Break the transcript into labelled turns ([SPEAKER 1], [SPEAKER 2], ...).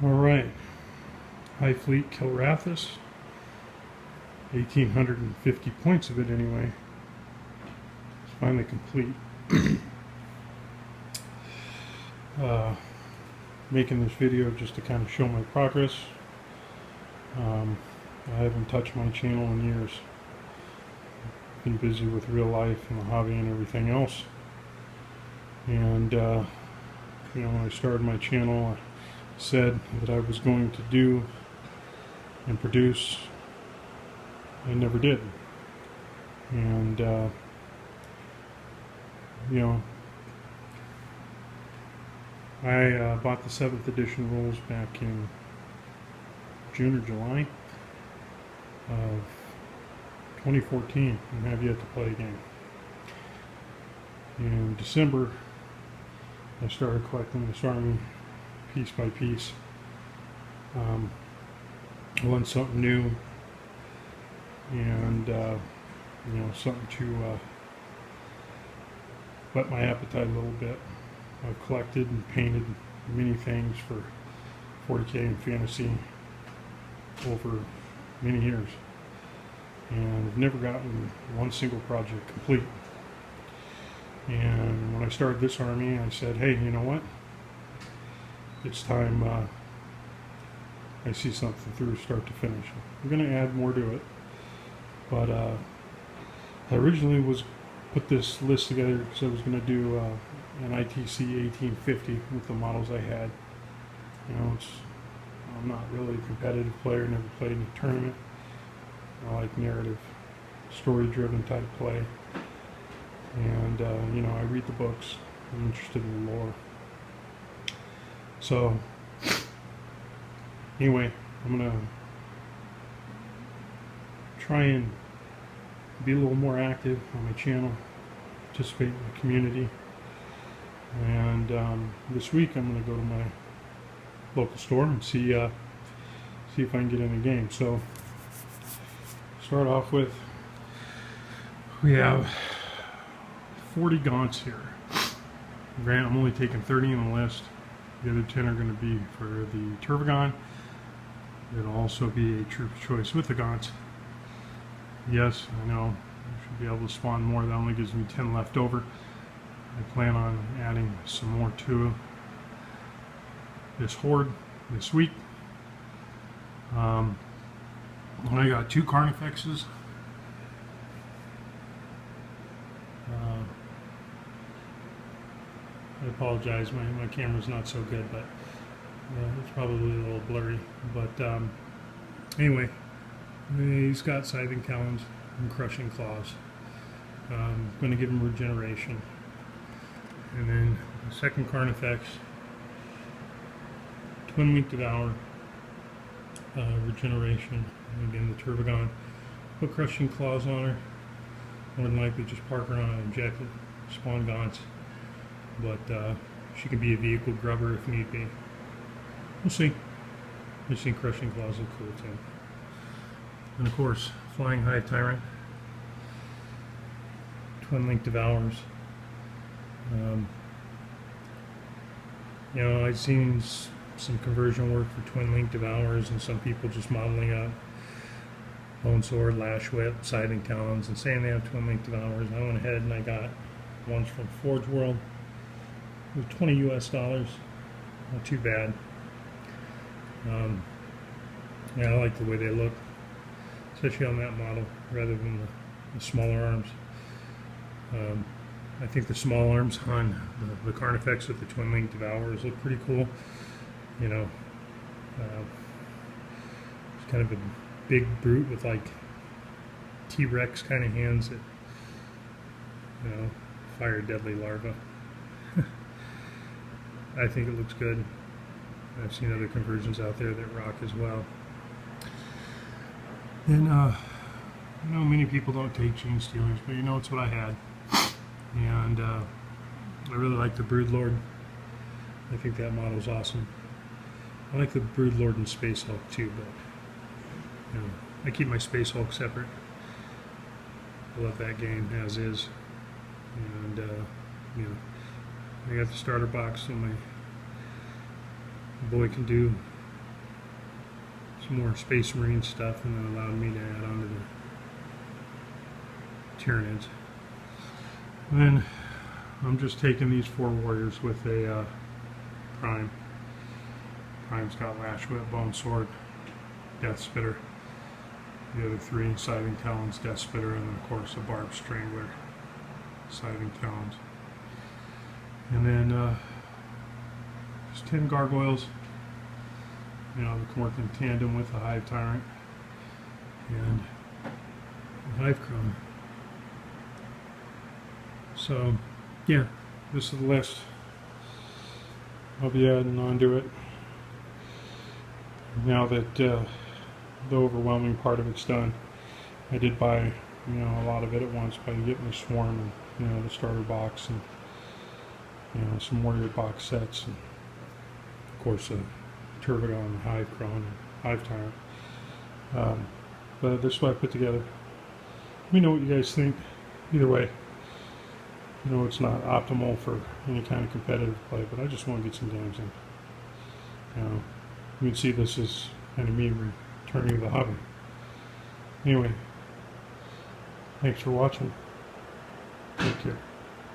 [SPEAKER 1] Alright, Hive Fleet Kilrathis, 1,850 points of it anyway. It's finally complete. Making this video just to kind of show my progress. I haven't touched my channel in years. Been busy with real life and the hobby and everything else. And when I started my channel, I said that I was going to do and produce. I never did. And I bought the 7th edition rules back in June or July of 2014 and have yet to play a game. In December, I started collecting this army piece by piece. I want something new and something to whet my appetite a little bit. I've collected and painted many things for 40K and fantasy over many years, and I've never gotten one single project complete. And when I started this army, I said, hey, you know what, it's time I see something through start to finish. I'm going to add more to it, but I originally was put this list together because I was going to do an ITC 1850 with the models I had. I'm not really a competitive player, never played in a tournament. I like narrative, story-driven type play. And, I read the books. I'm interested in the lore. So, anyway, I'm going to try and be a little more active on my channel, participate in the community. And this week I'm going to go to my local store and see if I can get in a game. So, start off with, we have 40 gaunts here. Granted, I'm only taking 30 on the list. The other 10 are going to be for the Turvagon. It'll also be a troop choice with the gaunts. Yes, I know, I should be able to spawn more. That only gives me 10 left over. I plan on adding some more to this horde this week. I got 2 Carnifexes. I apologize, my camera's not so good, but it's probably a little blurry. But anyway, he's got Scything Talons and Crushing Claws. I'm going to give him regeneration. And then the second Carnifex, Twin Link Devour, regeneration. And again, the Turvagon. Put Crushing Claws on her. More than likely just park her on an objective, spawn gaunts. But she can be a vehicle grubber if need be. We'll see. I think Crushing Claws look cool too. And of course, Flying Hive Tyrant, Twin Link Devours. I've seen some conversion work for Twin Link Devours, and some people just modeling up Bone Sword, Lash Whip, Scything Talons, and saying they have Twin Link Devours. I went ahead and I got ones from Forge World. It was $20 US, not too bad. I like the way they look, especially on that model, rather than the smaller arms. I think the small arms on the Carnifex with the Twin Link Devours look pretty cool. It's kind of a big brute with like T-Rex kind of hands that, fire deadly larvae. I think it looks good. I've seen other conversions out there that rock as well. And many people don't take Chain Stealers, but it's what I had. And I really like the Broodlord. I think that model is awesome. I like the Broodlord and Space Hulk too, but I keep my Space Hulk separate. I love that game as is. And I got the starter box so my boy can do some more Space Marine stuff, and then allowed me to add on to the Tyranids. And then I'm just taking these 4 warriors with a Prime. Prime's got Lash Whip, Bone Sword, Death Spitter. The other 3 Scything Talons, Death Spitter, and then of course a Barbed Strangler, Scything Talons. And then just 10 Gargoyles. You know, they can work in tandem with the Hive Tyrant and the Hive Chrome. So, yeah, this is the list. I'll be adding on to it now that the overwhelming part of it's done. I did buy, you know, a lot of it at once by getting the Swarm and, you know, the starter box and, you know, some warrior box sets, and of course a Turvodon, Hive Chrome, and Hive Tyrant. But this is what I put together. Let me know what you guys think. Either way, you know, it's not optimal for any kind of competitive play, but I just want to get some games in. You know, you can see this is kind of me returning to the hobby. Anyway, thanks for watching. Take care.